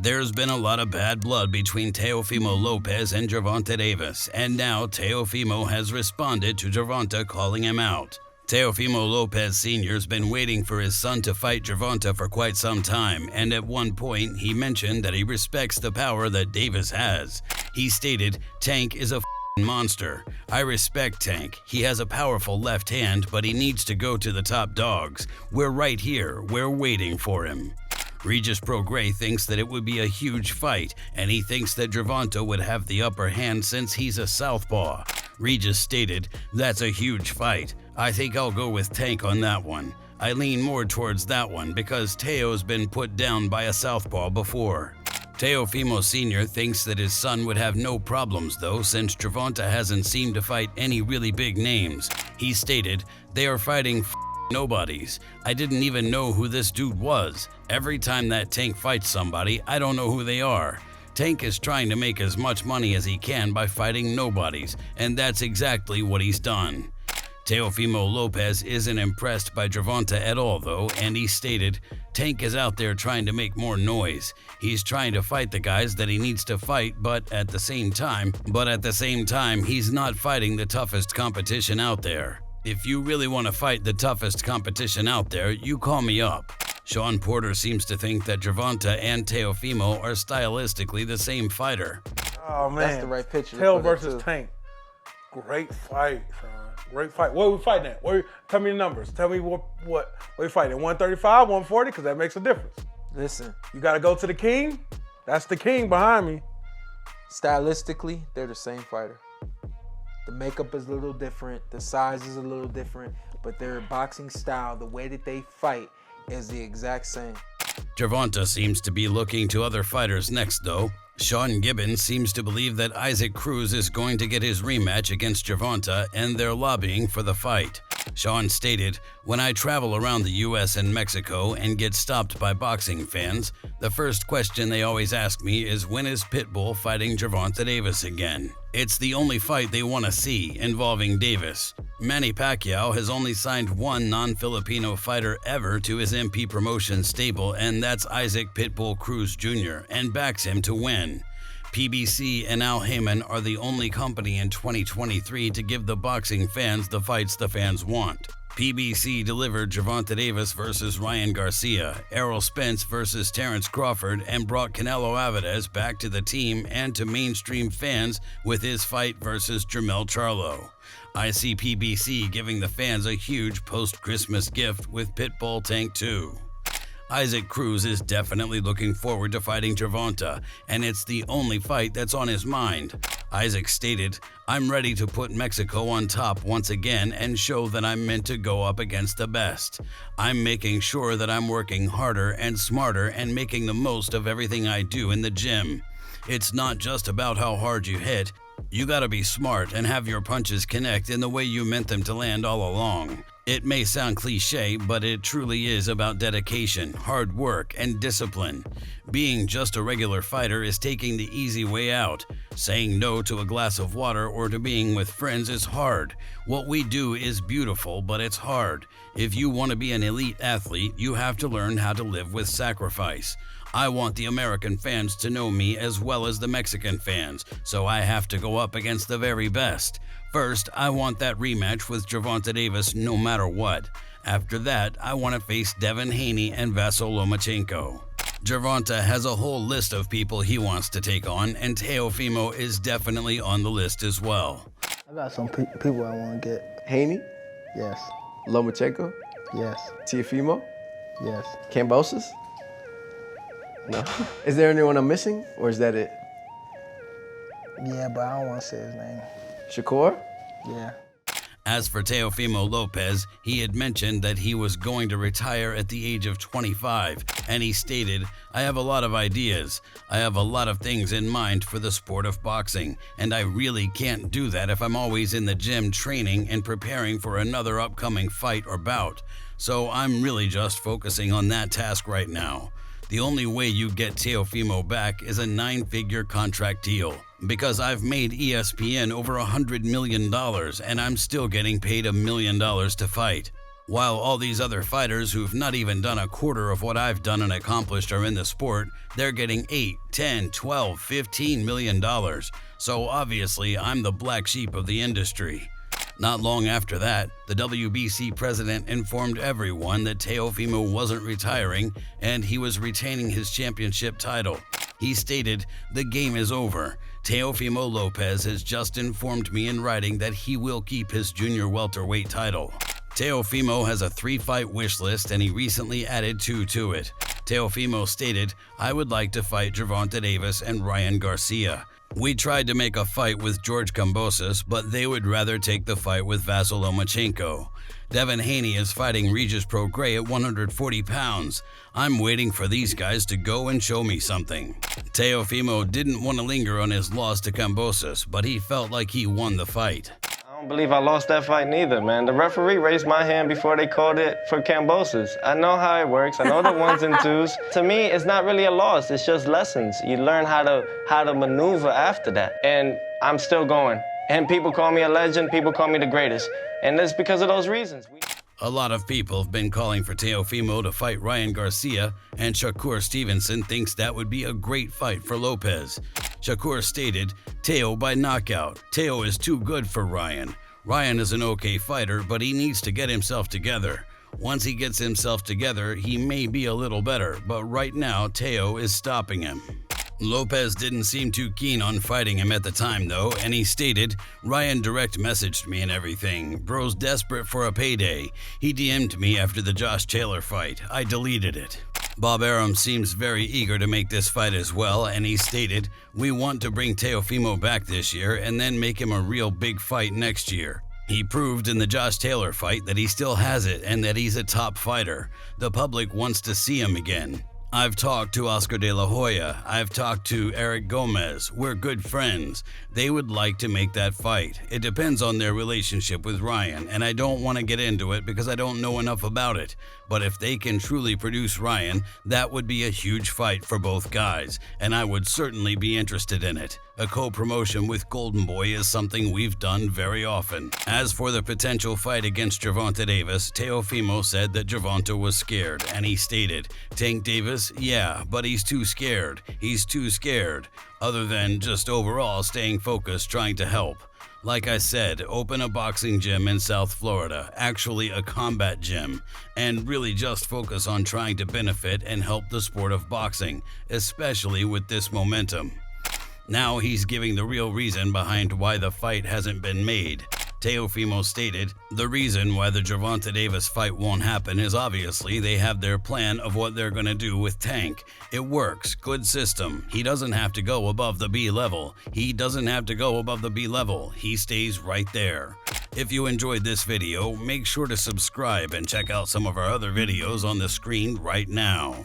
There's been a lot of bad blood between Teofimo Lopez and Gervonta Davis, and now Teofimo has responded to Gervonta calling him out. Teofimo Lopez Sr.'s been waiting for his son to fight Gervonta for quite some time, and at one point he mentioned that he respects the power that Davis has. He stated, "Tank is a monster. I respect Tank. He has a powerful left hand, but he needs to go to the top dogs. We're right here. We're waiting for him." Regis Prograis thinks that it would be a huge fight, and he thinks that Gervonta would have the upper hand since he's a southpaw. Regis stated, "That's a huge fight. I think I'll go with Tank on that one. I lean more towards that one because Teo's been put down by a southpaw before." Teofimo Sr. thinks that his son would have no problems though, since Gervonta hasn't seemed to fight any really big names. He stated, "They are fighting nobodies. I didn't even know who this dude was. Every time that Tank fights somebody, I don't know who they are. Tank is trying to make as much money as he can by fighting nobodies, and that's exactly what he's done." Teofimo Lopez isn't impressed by Gervonta at all though, and he stated, "Tank is out there trying to make more noise. He's trying to fight the guys that he needs to fight, but at the same time, he's not fighting the toughest competition out there. If you really want to fight the toughest competition out there, you call me up." Sean Porter seems to think that Gervonta and Teofimo are stylistically the same fighter. Oh man, that's the right picture. Teo versus Tank. Great fight, Sean. Great fight. What are we fighting at? Tell me the numbers. Tell me what we fighting. 135, 140, because that makes a difference. Listen, you got to go to the king. That's the king behind me. Stylistically, they're the same fighter. The makeup is a little different, the size is a little different, but their boxing style, the way that they fight, is the exact same. Gervonta seems to be looking to other fighters next though. Sean Gibbons seems to believe that Isaac Cruz is going to get his rematch against Gervonta, and they're lobbying for the fight. Sean stated, "When I travel around the US and Mexico and get stopped by boxing fans, the first question they always ask me is when is Pitbull fighting Gervonta Davis again? It's the only fight they want to see involving Davis. Manny Pacquiao has only signed one non-Filipino fighter ever to his MP promotion stable, and that's Isaac Pitbull Cruz Jr., and backs him to win. PBC and Al Heyman are the only company in 2023 to give the boxing fans the fights the fans want. PBC delivered Gervonta Davis versus Ryan Garcia, Errol Spence versus Terrence Crawford, and brought Canelo Alvarez back to the team and to mainstream fans with his fight versus Jermell Charlo. I see PBC giving the fans a huge post-Christmas gift with Pitbull Tank 2. Isaac Cruz is definitely looking forward to fighting Gervonta, and it's the only fight that's on his mind. Isaac stated, "I'm ready to put Mexico on top once again and show that I'm meant to go up against the best. I'm making sure that I'm working harder and smarter and making the most of everything I do in the gym. It's not just about how hard you hit. You gotta be smart and have your punches connect in the way you meant them to land all along. It may sound cliche, but it truly is about dedication, hard work, and discipline. Being just a regular fighter is taking the easy way out. Saying no to a glass of water or to being with friends is hard. What we do is beautiful, but it's hard. If you want to be an elite athlete, you have to learn how to live with sacrifice. I want the American fans to know me as well as the Mexican fans, so I have to go up against the very best. First, I want that rematch with Gervonta Davis no matter what. After that, I want to face Devin Haney and Vasyl Lomachenko." Gervonta has a whole list of people he wants to take on, and Teofimo is definitely on the list as well. I got some people I want to get. Haney? Yes. Lomachenko? Yes. Teofimo? Yes. Kambosos? No. Is there anyone I'm missing, or is that it? Yeah, but I don't want to say his name. Shakur? Yeah. As for Teofimo Lopez, he had mentioned that he was going to retire at the age of 25, and he stated, "I have a lot of ideas. I have a lot of things in mind for the sport of boxing, and I really can't do that if I'm always in the gym training and preparing for another upcoming fight or bout. So I'm really just focusing on that task right now. The only way you get Teofimo back is a 9-figure contract deal. Because I've made ESPN over $100 million and I'm still getting paid $1 million to fight." While all these other fighters who've not even done a quarter of what I've done and accomplished are in the sport, they're getting 8, 10, 12, 15 million dollars. So obviously I'm the black sheep of the industry. Not long after that, the WBC president informed everyone that Teofimo wasn't retiring and he was retaining his championship title. He stated, "The game is over. Teofimo Lopez has just informed me in writing that he will keep his junior welterweight title." Teofimo has a 3-fight wish list and he recently added 2 to it. Teofimo stated, "I would like to fight Gervonta Davis and Ryan Garcia. We tried to make a fight with George Kambosos, but they would rather take the fight with Vasyl Lomachenko. Devin Haney is fighting Regis Prograis at 140 pounds. I'm waiting for these guys to go and show me something." Teofimo didn't want to linger on his loss to Kambosos, but he felt like he won the fight. I don't believe I lost that fight neither, man. The referee raised my hand before they called it for Kambosos. I know how it works. I know the 1s and 2s. To me, it's not really a loss. It's just lessons. You learn how to maneuver after that. And I'm still going. And people call me a legend. People call me the greatest. And it's because of those reasons. A lot of people have been calling for Teofimo to fight Ryan Garcia, and Shakur Stevenson thinks that would be a great fight for Lopez. Shakur stated, "Teo by knockout. Teo is too good for Ryan. Ryan is an okay fighter, but he needs to get himself together. Once he gets himself together, he may be a little better, but right now Teo is stopping him." Lopez didn't seem too keen on fighting him at the time though, and he stated, "Ryan direct messaged me and everything. Bro's desperate for a payday. He DM'd me after the Josh Taylor fight. I deleted it." Bob Arum seems very eager to make this fight as well, and he stated, "We want to bring Teofimo back this year and then make him a real big fight next year. He proved in the Josh Taylor fight that he still has it and that he's a top fighter. The public wants to see him again. I've talked to Oscar De La Hoya. I've talked to Eric Gomez. We're good friends. They would like to make that fight. It depends on their relationship with Ryan, and I don't want to get into it because I don't know enough about it. But if they can truly produce Ryan, that would be a huge fight for both guys, and I would certainly be interested in it. A co-promotion with Golden Boy is something we've done very often." As for the potential fight against Gervonta Davis, Teofimo said that Gervonta was scared, and he stated, "Tank Davis, yeah, but he's too scared. He's too scared. Other than just overall staying focused, trying to help. Like I said, open a boxing gym in South Florida, actually a combat gym, and really just focus on trying to benefit and help the sport of boxing, especially with this momentum." Now he's giving the real reason behind why the fight hasn't been made. Teofimo stated, "The reason why the Gervonta Davis fight won't happen is obviously they have their plan of what they're going to do with Tank. It works, good system. He doesn't have to go above the B level. He doesn't have to go above the B level. He stays right there." If you enjoyed this video, make sure to subscribe and check out some of our other videos on the screen right now.